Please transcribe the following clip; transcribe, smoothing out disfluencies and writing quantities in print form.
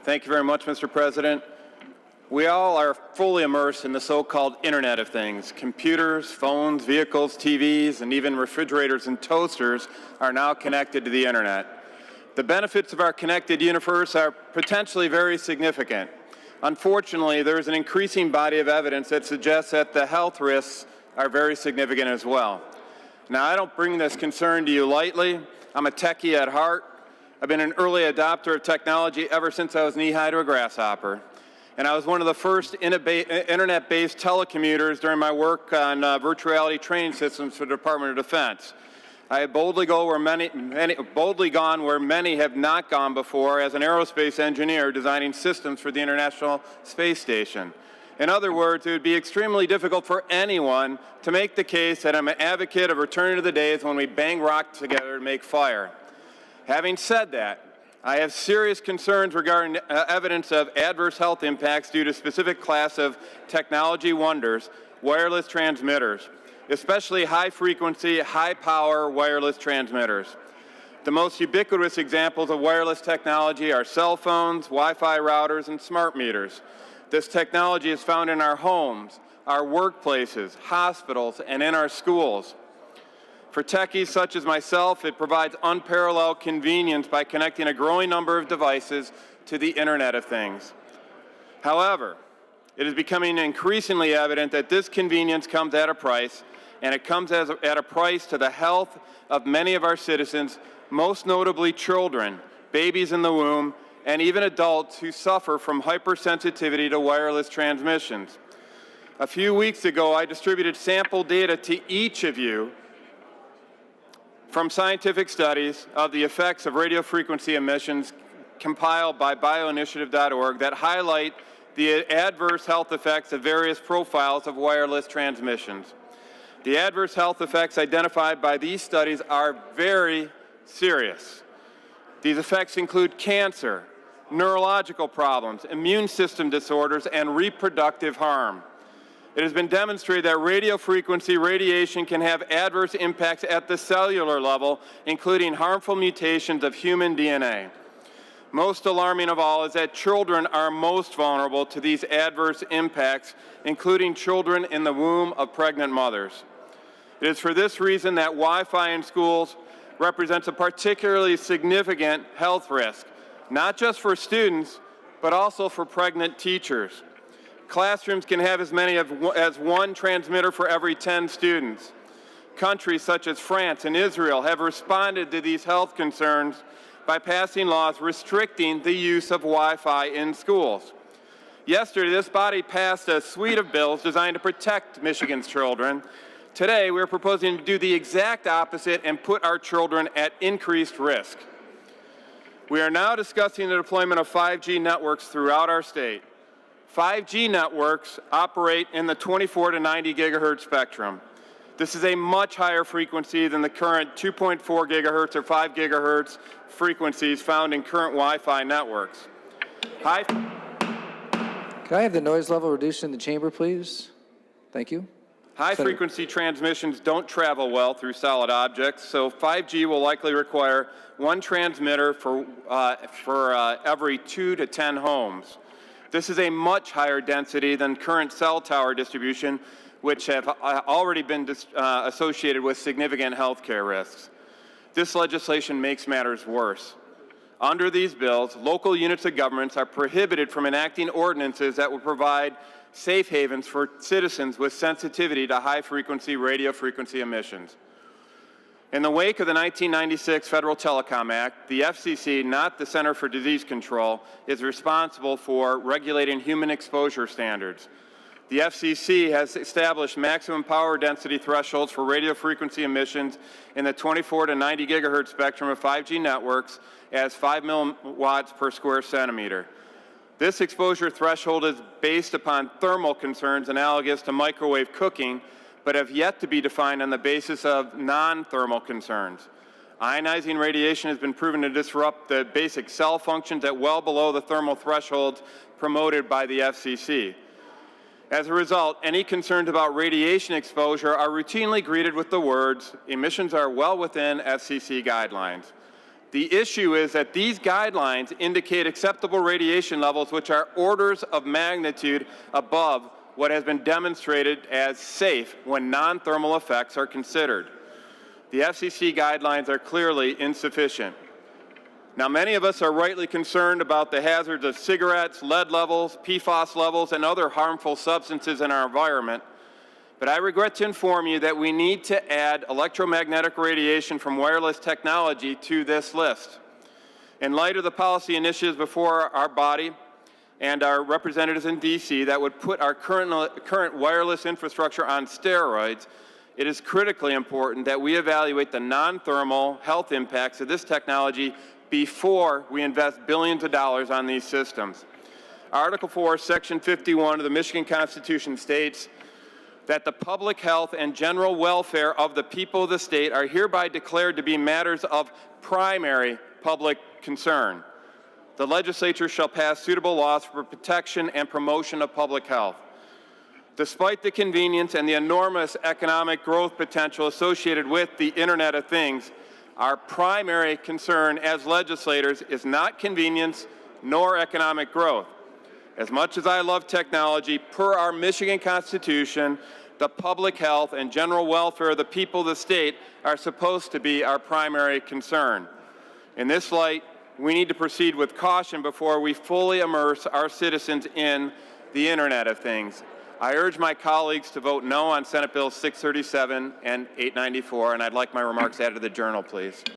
Thank you very much, Mr. President. We all are fully immersed in the so-called Internet of Things. Computers, phones, vehicles, TVs, and even refrigerators and toasters are now connected to the Internet. The benefits of our connected universe are potentially very significant. Unfortunately, there is an increasing body of evidence that suggests that the health risks are very significant as well. Now, I don't bring this concern to you lightly. I'm a techie at heart. I've been an early adopter of technology ever since I was knee-high to a grasshopper. And I was one of the first internet-based telecommuters during my work on virtual reality training systems for the Department of Defense. I have boldly gone where many have not gone before as an aerospace engineer designing systems for the International Space Station. In other words, it would be extremely difficult for anyone to make the case that I'm an advocate of returning to the days when we bang rocks together to make fire. Having said that, I have serious concerns regarding evidence of adverse health impacts due to specific class of technology wonders, wireless transmitters, especially high-frequency, high-power wireless transmitters. The most ubiquitous examples of wireless technology are cell phones, Wi-Fi routers, and smart meters. This technology is found in our homes, our workplaces, hospitals, and in our schools. For techies such as myself, it provides unparalleled convenience by connecting a growing number of devices to the Internet of Things. However, it is becoming increasingly evident that this convenience comes at a price, and it comes at a price to the health of many of our citizens, most notably children, babies in the womb, and even adults who suffer from hypersensitivity to wireless transmissions. A few weeks ago, I distributed sample data to each of you from scientific studies of the effects of radio frequency emissions compiled by bioinitiative.org that highlight the adverse health effects of various profiles of wireless transmissions. The adverse health effects identified by these studies are very serious. These effects include cancer, neurological problems, immune system disorders, and reproductive harm. It has been demonstrated that radio frequency radiation can have adverse impacts at the cellular level, including harmful mutations of human DNA. Most alarming of all is that children are most vulnerable to these adverse impacts, including children in the womb of pregnant mothers. It is for this reason that Wi-Fi in schools represents a particularly significant health risk, not just for students, but also for pregnant teachers. Classrooms can have as many as one transmitter for every 10 students. Countries such as France and Israel have responded to these health concerns by passing laws restricting the use of Wi-Fi in schools. Yesterday, this body passed a suite of bills designed to protect Michigan's children. Today, we're proposing to do the exact opposite and put our children at increased risk. We are now discussing the deployment of 5G networks throughout our state. 5G networks operate in the 24 to 90 gigahertz spectrum. This is a much higher frequency than the current 2.4 gigahertz or 5 gigahertz frequencies found in current Wi-Fi networks. Can I have the noise level reduced in the chamber, please? Thank you. High-frequency transmissions don't travel well through solid objects, so 5G will likely require one transmitter for every 2 to 10 homes. This is a much higher density than current cell tower distribution, which have already been associated with significant healthcare risks. This legislation makes matters worse. Under these bills, local units of governments are prohibited from enacting ordinances that would provide safe havens for citizens with sensitivity to high-frequency radio frequency emissions. In the wake of the 1996 Federal Telecom Act, the FCC, not the Center for Disease Control, is responsible for regulating human exposure standards. The FCC has established maximum power density thresholds for radio frequency emissions in the 24 to 90 gigahertz spectrum of 5G networks as 5 milliwatts per square centimeter. This exposure threshold is based upon thermal concerns analogous to microwave cooking, but have yet to be defined on the basis of non-thermal concerns. Ionizing radiation has been proven to disrupt the basic cell functions at well below the thermal thresholds promoted by the FCC. As a result, any concerns about radiation exposure are routinely greeted with the words, "Emissions are well within FCC guidelines." The issue is that these guidelines indicate acceptable radiation levels which are orders of magnitude above what has been demonstrated as safe when non-thermal effects are considered. The FCC guidelines are clearly insufficient. Now, many of us are rightly concerned about the hazards of cigarettes, lead levels, PFAS levels, and other harmful substances in our environment, but I regret to inform you that we need to add electromagnetic radiation from wireless technology to this list. In light of the policy initiatives before our body and our representatives in DC that would put our current wireless infrastructure on steroids, it is critically important that we evaluate the non-thermal health impacts of this technology before we invest billions of dollars on these systems. Article 4, Section 51 of the Michigan Constitution states that the public health and general welfare of the people of the state are hereby declared to be matters of primary public concern. The legislature shall pass suitable laws for protection and promotion of public health. Despite the convenience and the enormous economic growth potential associated with the Internet of Things, our primary concern as legislators is not convenience nor economic growth. As much as I love technology, per our Michigan Constitution, the public health and general welfare of the people of the state are supposed to be our primary concern. In this light, we need to proceed with caution before we fully immerse our citizens in the Internet of Things. I urge my colleagues to vote no on Senate Bills 637 and 894, and I'd like my remarks added to the journal, please.